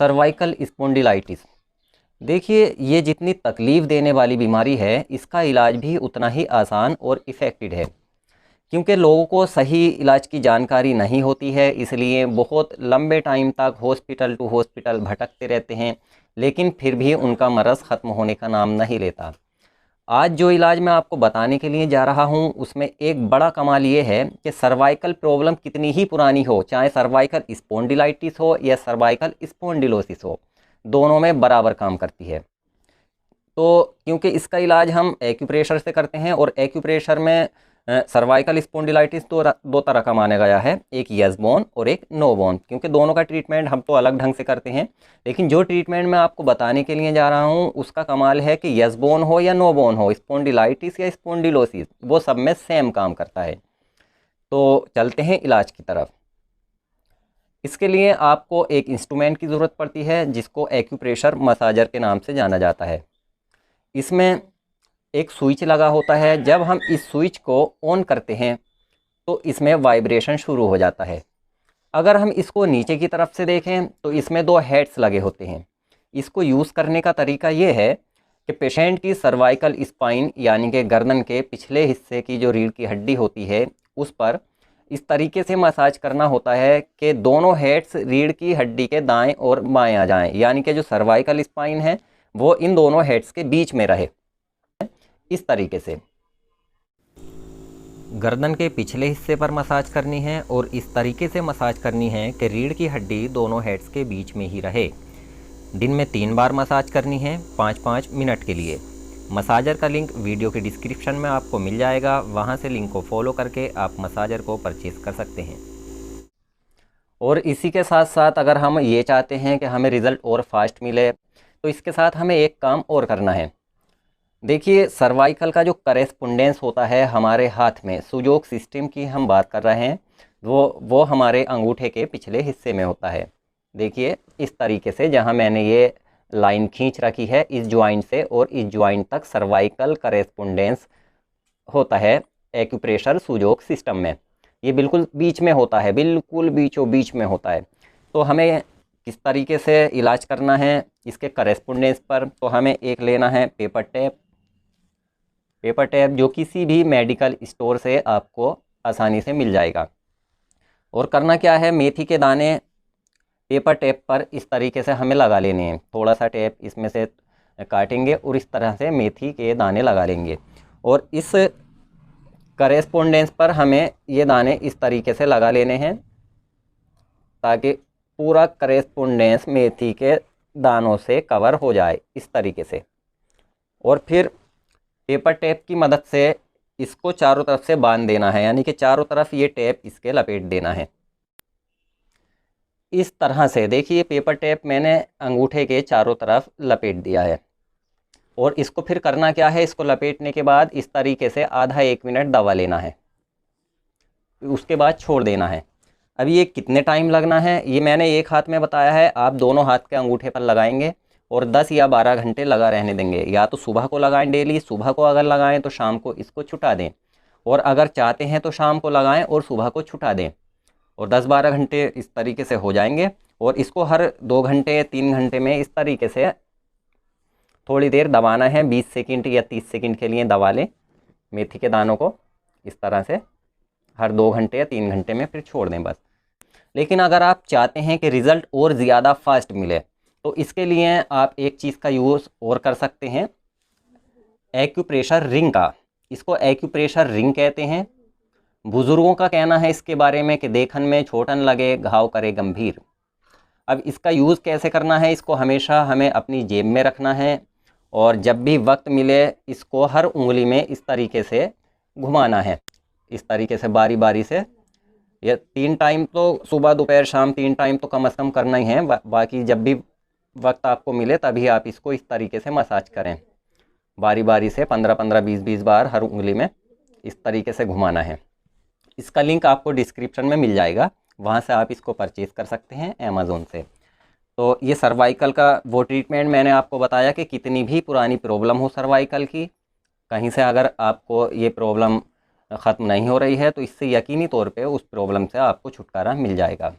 Cervical spondylitis. देखिए, ये जितनी तकलीफ़ देने वाली बीमारी है, इसका इलाज भी उतना ही आसान और इफ़ेक्टिव है। क्योंकि लोगों को सही इलाज की जानकारी नहीं होती है, इसलिए बहुत लंबे टाइम तक हॉस्पिटल टू हॉस्पिटल भटकते रहते हैं, लेकिन फिर भी उनका मरज़ ख़त्म होने का नाम नहीं लेता। आज जो इलाज मैं आपको बताने के लिए जा रहा हूँ, उसमें एक बड़ा कमाल ये है कि सर्वाइकल प्रॉब्लम कितनी ही पुरानी हो, चाहे सर्वाइकल स्पॉन्डिलाइटिस हो या सर्वाइकल स्पॉन्डिलोसिस हो, दोनों में बराबर काम करती है। तो क्योंकि इसका इलाज हम एक्यूप्रेशर से करते हैं, और एक्यूप्रेशर में सर्वाइकल स्पॉन्डिलाइटिस दो तरह का माना गया है, एक यस बोन और एक नो बोन। क्योंकि दोनों का ट्रीटमेंट हम तो अलग ढंग से करते हैं, लेकिन जो ट्रीटमेंट मैं आपको बताने के लिए जा रहा हूँ उसका कमाल है कि यस बोन हो या नो बोन हो, स्पॉन्डिलाइटिस या स्पॉन्डिलोसिस, वो सब में सेम काम करता है। तो चलते हैं इलाज की तरफ। इसके लिए आपको एक इंस्ट्रूमेंट की ज़रूरत पड़ती है, जिसको एक्यूप्रेशर मसाजर के नाम से जाना जाता है। इसमें एक स्विच लगा होता है। जब हम इस स्विच को ऑन करते हैं तो इसमें वाइब्रेशन शुरू हो जाता है। अगर हम इसको नीचे की तरफ से देखें तो इसमें दो हेड्स लगे होते हैं। इसको यूज़ करने का तरीका ये है कि पेशेंट की सर्वाइकल स्पाइन यानी कि गर्दन के पिछले हिस्से की जो रीढ़ की हड्डी होती है, उस पर इस तरीके से मसाज करना होता है कि दोनों हेड्स रीढ़ की हड्डी के दाएं और बाएं आ जाएं, यानी कि जो सर्वाइकल स्पाइन है वो इन दोनों हेड्स के बीच में रहे। इस तरीके से गर्दन के पिछले हिस्से पर मसाज करनी है, और इस तरीके से मसाज करनी है कि रीढ़ की हड्डी दोनों हेड्स के बीच में ही रहे। दिन में 3 बार मसाज करनी है, 5-5 मिनट के लिए। मसाजर का लिंक वीडियो के डिस्क्रिप्शन में आपको मिल जाएगा, वहां से लिंक को फॉलो करके आप मसाजर को परचेज़ कर सकते हैं। और इसी के साथ साथ अगर हम ये चाहते हैं कि हमें रिज़ल्ट और फास्ट मिले, तो इसके साथ हमें एक काम और करना है। देखिए, सर्वाइकल का जो करेस्पोंडेंस होता है हमारे हाथ में, सुजोग सिस्टम की हम बात कर रहे हैं, वो हमारे अंगूठे के पिछले हिस्से में होता है। देखिए, इस तरीके से जहां मैंने ये लाइन खींच रखी है, इस ज्वाइंट से और इस ज्वाइंट तक सर्वाइकल करेस्पोंडेंस होता है एक्यूप्रेशर सुजोग सिस्टम में। ये बिल्कुल बीच में होता है, बिल्कुल बीचों बीच में होता है। तो हमें किस तरीके से इलाज करना है इसके करेस्पोंडेंस पर, तो हमें एक लेना है पेपर टेप। पेपर टेप जो किसी भी मेडिकल स्टोर से आपको आसानी से मिल जाएगा। और करना क्या है, मेथी के दाने पेपर टेप पर इस तरीके से हमें लगा लेने हैं। थोड़ा सा टेप इसमें से काटेंगे और इस तरह से मेथी के दाने लगा लेंगे, और इस करेस्पोंडेंस पर हमें ये दाने इस तरीके से लगा लेने हैं ताकि पूरा करेस्पोंडेंस मेथी के दानों से कवर हो जाए, इस तरीके से। और फिर पेपर टेप की मदद से इसको चारों तरफ से बांध देना है, यानी कि चारों तरफ ये टेप इसके लपेट देना है इस तरह से। देखिए, पेपर टेप मैंने अंगूठे के चारों तरफ लपेट दिया है। और इसको फिर करना क्या है, इसको लपेटने के बाद इस तरीके से आधा 1 मिनट दबा लेना है, उसके बाद छोड़ देना है। अब ये कितने टाइम लगना है ये मैंने एक हाथ में बताया है, आप दोनों हाथ के अंगूठे पर लगाएंगे और 10 या 12 घंटे लगा रहने देंगे। या तो सुबह को लगाएं, डेली सुबह को अगर लगाएं तो शाम को इसको छुटा दें, और अगर चाहते हैं तो शाम को लगाएं और सुबह को छुटा दें, और 10-12 घंटे इस तरीके से हो जाएंगे। और इसको हर 2 घंटे 3 घंटे में इस तरीके से थोड़ी देर दबाना है, 20 सेकंड या 30 सेकंड के लिए दबा लें मेथी के दानों को इस तरह से, हर 2 घंटे या 3 घंटे में, फिर छोड़ दें बस। लेकिन अगर आप चाहते हैं कि रिज़ल्ट और ज़्यादा फास्ट मिले, तो इसके लिए आप एक चीज़ का यूज़ और कर सकते हैं, एक्यूप्रेशर रिंग का। इसको एक्यूप्रेशर रिंग कहते हैं। बुज़ुर्गों का कहना है इसके बारे में कि देखन में छोटन लगे, घाव करे गंभीर। अब इसका यूज़ कैसे करना है, इसको हमेशा हमें अपनी जेब में रखना है, और जब भी वक्त मिले इसको हर उंगली में इस तरीके से घुमाना है, इस तरीके से बारी बारी से। ये 3 टाइम तो, सुबह दोपहर शाम 3 टाइम तो कम से कम करना ही है। बाकी जब भी वक्त आपको मिले तभी आप इसको इस तरीके से मसाज करें, बारी बारी से 15-15, 20-20 बार हर उंगली में इस तरीके से घुमाना है। इसका लिंक आपको डिस्क्रिप्शन में मिल जाएगा, वहाँ से आप इसको परचेज़ कर सकते हैं अमेज़ोन से। तो ये सर्वाइकल का वो ट्रीटमेंट मैंने आपको बताया कि कितनी भी पुरानी प्रॉब्लम हो सर्वाइकल की, कहीं से अगर आपको ये प्रॉब्लम ख़त्म नहीं हो रही है तो इससे यकीनी तौर पे उस प्रॉब्लम से आपको छुटकारा मिल जाएगा।